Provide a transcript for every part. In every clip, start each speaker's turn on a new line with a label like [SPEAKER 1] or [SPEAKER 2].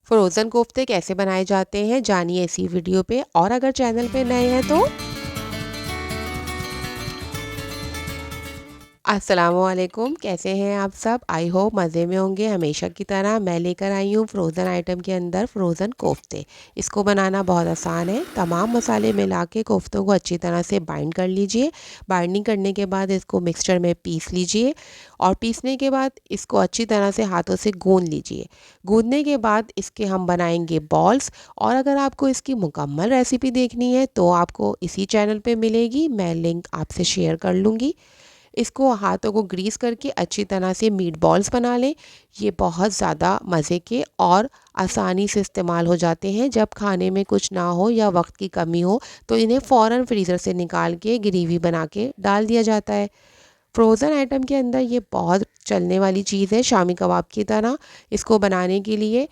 [SPEAKER 1] Frozen कोफ्ते कैसे बनाए जाते हैं जानिए इसी वीडियो पे। और अगर चैनल पे नए हैं तो अस्सलामुअलैकुम, कैसे हैं आप सब? आई होप मज़े में होंगे हमेशा की तरह। मैं लेकर आई हूँ फ्रोज़न आइटम के अंदर फ्रोज़न कोफ्ते। इसको बनाना बहुत आसान है। तमाम मसाले मिला के कोफ्तों को अच्छी तरह से बाइंड कर लीजिए। बाइंडिंग करने के बाद इसको मिक्सचर में पीस लीजिए और पीसने के बाद इसको अच्छी तरह से हाथों से गूंद लीजिए। गूंदने के बाद इसके हम बनाएंगे बॉल्स। और अगर आपको इसकी मुकम्मल रेसिपी देखनी है तो आपको इसी चैनल पे मिलेगी, मैं लिंक आपसे शेयर कर लूँगी। इसको हाथों को ग्रीस करके अच्छी तरह से मीट बॉल्स बना लें। ये बहुत ज़्यादा मज़े के और आसानी से इस्तेमाल हो जाते हैं। जब खाने में कुछ ना हो या वक्त की कमी हो तो इन्हें फ़ौरन फ्रीज़र से निकाल के ग्रेवी बना के डाल दिया जाता है। फ्रोज़न आइटम के अंदर ये बहुत चलने वाली चीज़ है, शामी कबाब की तरह। इसको बनाने के लिए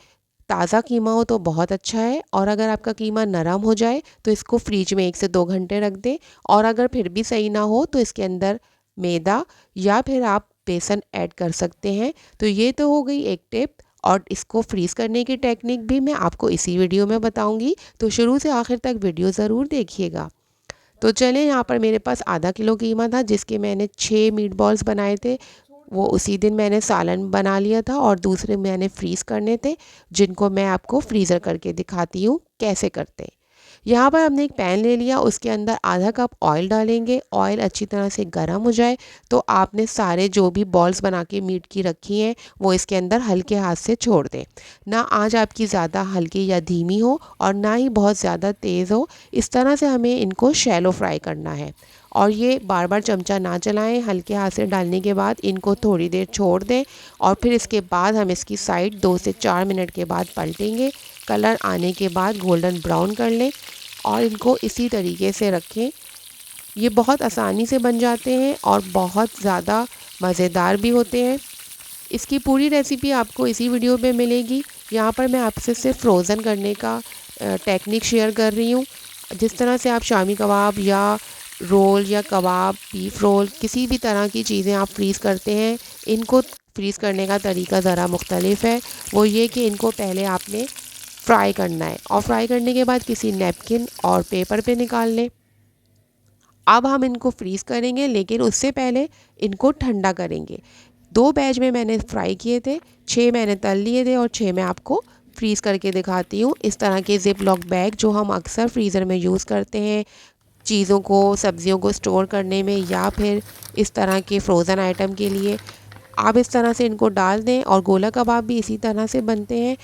[SPEAKER 1] ताज़ा कीमा हो तो बहुत अच्छा है, और अगर आपका कीमा नरम हो जाए तो इसको फ्रिज में 1 से 2 घंटे रख दें। और अगर फिर भी सही ना हो तो इसके अंदर मैदा या फिर आप बेसन ऐड कर सकते हैं। तो ये तो हो गई एक टिप। और इसको फ्रीज़ करने की टेक्निक भी मैं आपको इसी वीडियो में बताऊंगी, तो शुरू से आखिर तक वीडियो ज़रूर देखिएगा। तो चलें, यहाँ पर मेरे पास आधा किलो कीमा था जिसके मैंने 6 मीट बॉल्स बनाए थे। वो उसी दिन मैंने सालन बना लिया था और दूसरे मैंने फ्रीज़ करने थे, जिनको मैं आपको फ्रीज़र करके दिखाती हूँ कैसे करते हैं। यहाँ पर हमने एक पैन ले लिया, उसके अंदर आधा कप ऑयल डालेंगे। ऑयल अच्छी तरह से गर्म हो जाए तो आपने सारे जो भी बॉल्स बना के मीट की रखी हैं वो इसके अंदर हल्के हाथ से छोड़ दें। ना आंच आपकी ज़्यादा हल्की या धीमी हो और ना ही बहुत ज़्यादा तेज़ हो। इस तरह से हमें इनको शैलो फ्राई करना है। और ये बार बार चमचा ना चलाएं, हल्के हाथ से डालने के बाद इनको थोड़ी देर छोड़ दें। और फिर इसके बाद हम इसकी साइड 2 से 4 मिनट के बाद पलटेंगे। कलर आने के बाद गोल्डन ब्राउन कर लें और इनको इसी तरीके से रखें। ये बहुत आसानी से बन जाते हैं और बहुत ज़्यादा मज़ेदार भी होते हैं। इसकी पूरी रेसिपी आपको इसी वीडियो में मिलेगी। यहाँ पर मैं आपसे सिर्फ फ्रोज़न करने का टेक्निक शेयर कर रही हूँ। जिस तरह से आप शामी कबाब या रोल या कबाब, बीफ रोल, किसी भी तरह की चीज़ें आप फ्रीज़ करते हैं, इनको फ्रीज़ करने का तरीका ज़रा मुख्तलिफ है। वो ये कि इनको पहले आपने फ्राई करना है और फ्राई करने के बाद किसी नैपकिन और पेपर पे निकाल लें। अब हम इनको फ्रीज़ करेंगे, लेकिन उससे पहले इनको ठंडा करेंगे। 2 बैच में मैंने फ्राई किए थे, 6 मैंने तल लिए थे और 6 मैं आपको फ्रीज़ करके दिखाती हूँ। इस तरह के ज़िप लॉक बैग जो हम अक्सर फ्रीज़र में यूज़ करते हैं चीज़ों को, सब्जियों को स्टोर करने में, या फिर इस तरह के फ्रोज़न आइटम के लिए, आप इस तरह से इनको डाल दें। और गोला कबाब भी इसी तरह से बनते हैं।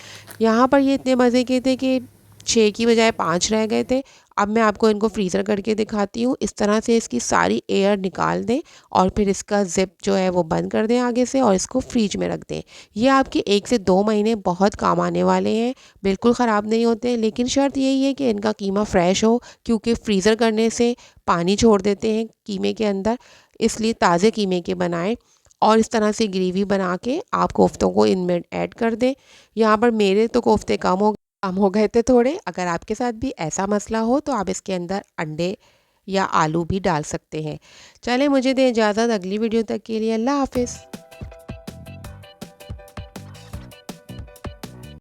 [SPEAKER 1] यहाँ पर ये इतने मज़े के थे कि 6 की बजाय 5 रह गए थे। अब मैं आपको इनको फ्रीज़र करके दिखाती हूँ। इस तरह से इसकी सारी एयर निकाल दें और फिर इसका ज़िप जो है वो बंद कर दें आगे से और इसको फ्रिज में रख दें। ये आपके 1 से 2 महीने बहुत काम आने वाले हैं, बिल्कुल ख़राब नहीं होते। लेकिन शर्त यही है कि इनका कीमा फ्रेश हो, क्योंकि फ्रीज़र करने से पानी छोड़ देते हैं कीमे के अंदर, इसलिए ताज़े कीमे के बनाएं। और इस तरह से ग्रेवी बना के आप कोफ्तों को इनमें ऐड कर दें। यहाँ पर मेरे तो कोफ्ते कम हो गए थे थोड़े। अगर आपके साथ भी ऐसा मसला हो तो आप इसके अंदर अंडे या आलू भी डाल सकते हैं। चलें, मुझे दें इजाज़त। अगली वीडियो तक के लिए अल्लाह हाफ़िज़।